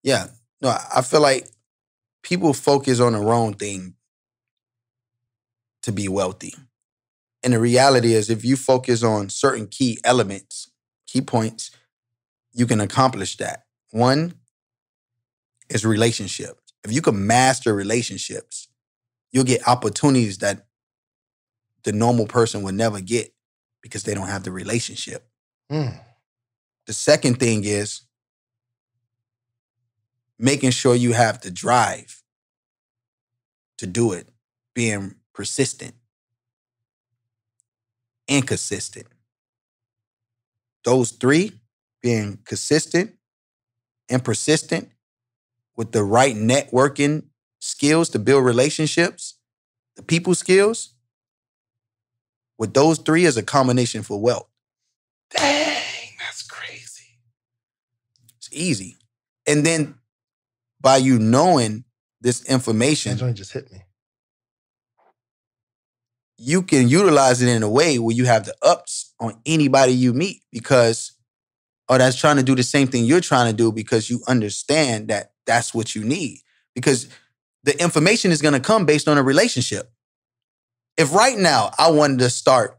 Yeah. No, I feel like people focus on the wrong thing to be wealthy. And the reality is, if you focus on certain key elements, key points, you can accomplish that. One is relationships. If you can master relationships, you'll get opportunities that the normal person would never get because they don't have the relationship. Mm. The second thing is making sure you have the drive to do it, being persistent and consistent. Those three, being consistent and persistent with the right networking skills to build relationships, the people skills, with those three is a combination for wealth. Dang, that's crazy. It's easy. And then by you knowing this information, That joint just hit me. you can utilize it in a way where you have the ups on anybody you meet because, or that's trying to do the same thing you're trying to do because you understand that that's what you need. Because the information is going to come based on a relationship. If right now I wanted to start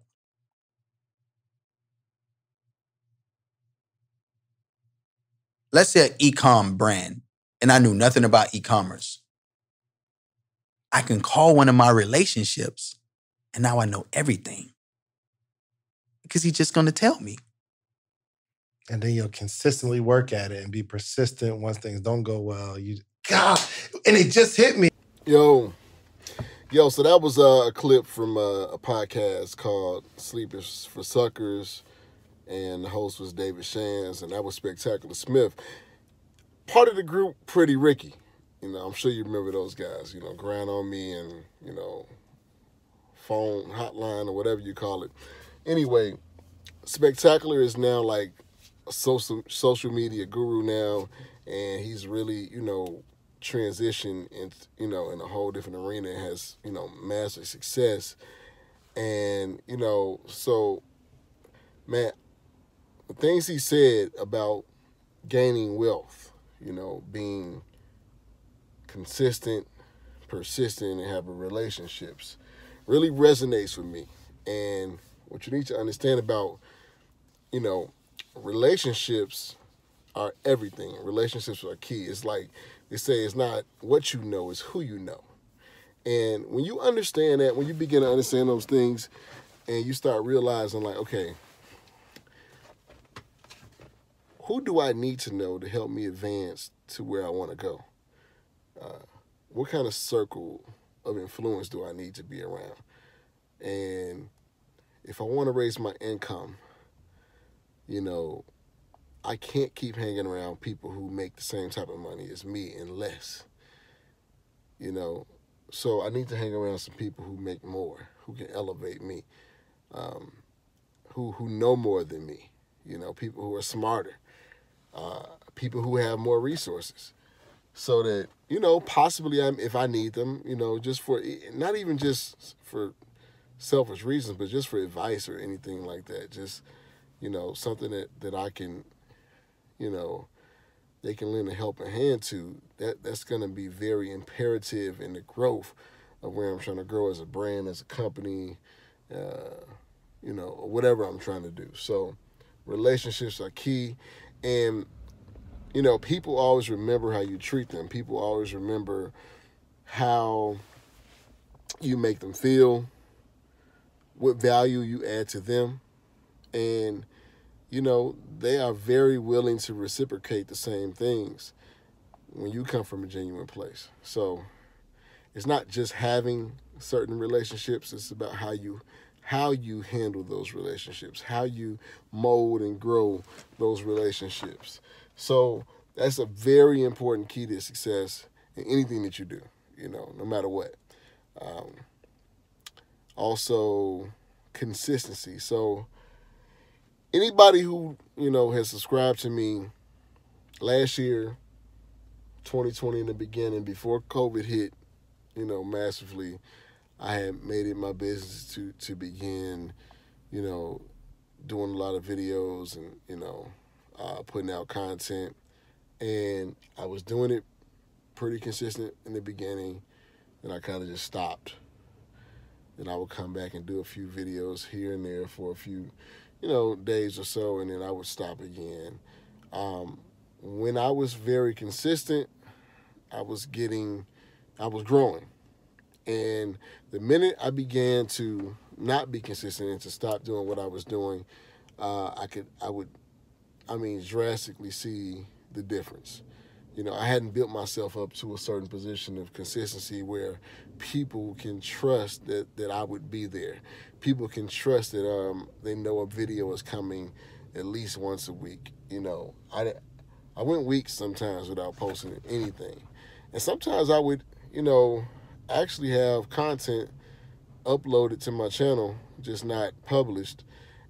let's say an e-com brand and I knew nothing about e-commerce, I can call one of my relationships and now I know everything because he's just going to tell me. And then you'll consistently work at it and be persistent once things don't go well. God, and it just hit me. Yo, so that was a clip from a podcast called Sleep is for Suckers, and the host was David Shands, and that was Spectacular Smith. Part of the group, Pretty Ricky. I'm sure you remember those guys, Grind on Me and, Phone Hotline or whatever you call it. Anyway, Spectacular is now like a social media guru now, and he's really, transitioned in a whole different arena and has, massive success. And, so, man, the things he said about gaining wealth, being consistent, persistent, and having relationships really resonates with me. And what you need to understand about, relationships are everything. Relationships are key. It's like they say, it's not what you know, it's who you know. And when you understand that, when you begin to understand those things and you start realizing like, okay, who do I need to know to help me advance to where I want to go? What kind of circle of influence do I need to be around? And if I want to raise my income, I can't keep hanging around people who make the same type of money as me and less. So I need to hang around some people who make more, who can elevate me, who know more than me, people who are smarter, people who have more resources. So that, possibly if I need them, just for, not even just for selfish reasons, but just for advice or anything like that. Just, something that I can, they can lend a helping hand to. That's going to be very imperative in the growth of where I'm trying to grow as a brand, as a company, whatever I'm trying to do. So relationships are key. And, people always remember how you treat them. People always remember how you make them feel, what value you add to them. And, they are very willing to reciprocate the same things when you come from a genuine place. So it's not just having certain relationships. It's about how you handle those relationships, how you mold and grow those relationships. So that's a very important key to success in anything that you do, no matter what. Also, consistency. So anybody who, has subscribed to me last year, 2020 in the beginning, before COVID hit, massively, I had made it my business to begin, doing a lot of videos and, putting out content. And I was doing it pretty consistent in the beginning, and I kind of just stopped. Then I would come back and do a few videos here and there for a few, days or so, and then I would stop again. Um, when I was very consistent, I was growing. And the minute I began to not be consistent and to stop doing what I was doing, I would drastically see the difference. I hadn't built myself up to a certain position of consistency where people can trust that I would be there. People can trust that they know a video is coming at least once a week. I went weeks sometimes without posting anything. And sometimes I would, actually have content uploaded to my channel, just not published,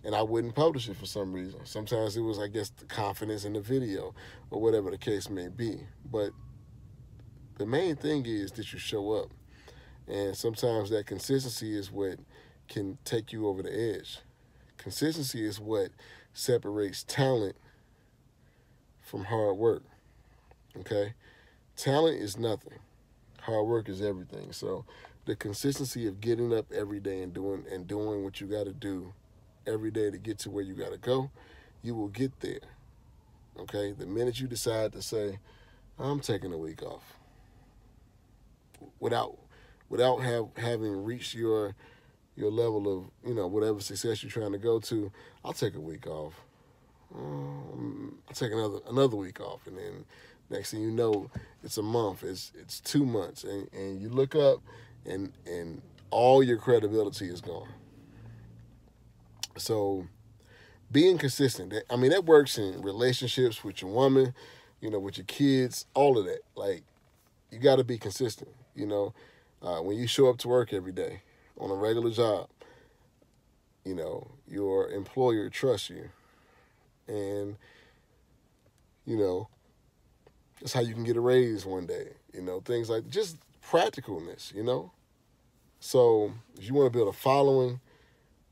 and I wouldn't publish it for some reason. Sometimes it was, I guess, the confidence in the video or whatever the case may be. But the main thing is that you show up. And sometimes that consistency is what can take you over the edge. Consistency is what separates talent from hard work. Okay? Talent is nothing. Hard work is everything. So the consistency of getting up every day and doing what you got to do every day to get to where you got to go, you will get there. Okay? The minute you decide to say, I'm taking a week off, without having reached your level of, whatever success you're trying to go to, I'll take a week off. I'll take another week off, and then next thing you know, it's a month, it's 2 months, and you look up, and all your credibility is gone. So being consistent, that works in relationships with your woman, with your kids, all of that. Like, you got to be consistent. When you show up to work every day on a regular job, your employer trusts you, and that's how you can get a raise one day. Things like just practicalness. So if you want to build a following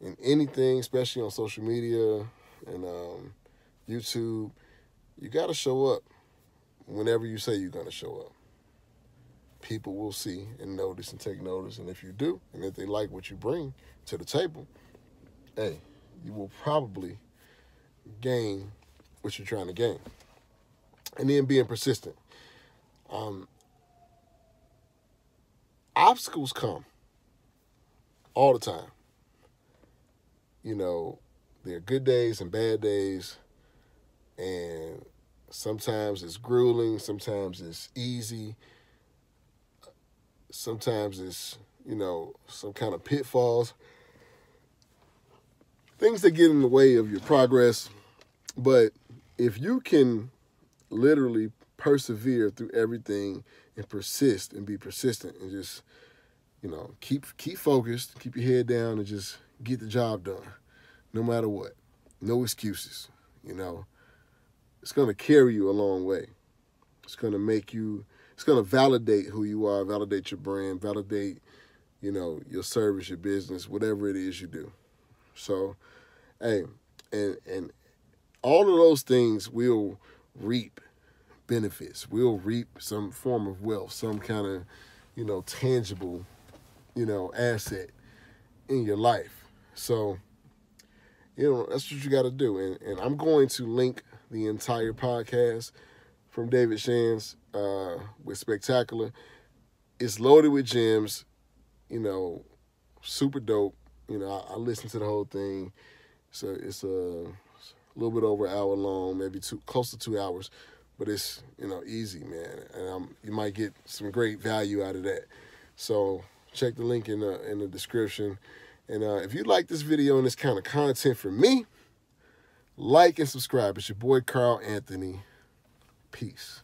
in anything, especially on social media and YouTube, you got to show up whenever you say you're going to show up. People will see and notice and take notice. And if you do, and if they like what you bring to the table, hey, you will probably gain what you're trying to gain. And then being persistent. Obstacles come all the time. There are good days and bad days, and sometimes it's grueling, sometimes it's easy, sometimes it's, some kind of pitfalls, things that get in the way of your progress. But if you can literally persevere through everything and persist and be persistent and just, keep focused, keep your head down, and just get the job done, no matter what. No excuses. It's going to carry you a long way. It's going to validate who you are, validate your brand, validate, your service, your business, whatever it is you do. So, hey, and all of those things will reap benefits. We'll reap some form of wealth, some kind of, tangible, asset in your life. So, that's what you got to do. And I'm going to link the entire podcast from David Shands with Spectacular. It's loaded with gems, super dope. I listened to the whole thing. So it's a little bit over an hour long, maybe close to 2 hours. But it's, easy, man. And you might get some great value out of that. So check the link in the description. And if you like this video and this kind of content from me, like and subscribe. It's your boy, Carl Anthony. Peace.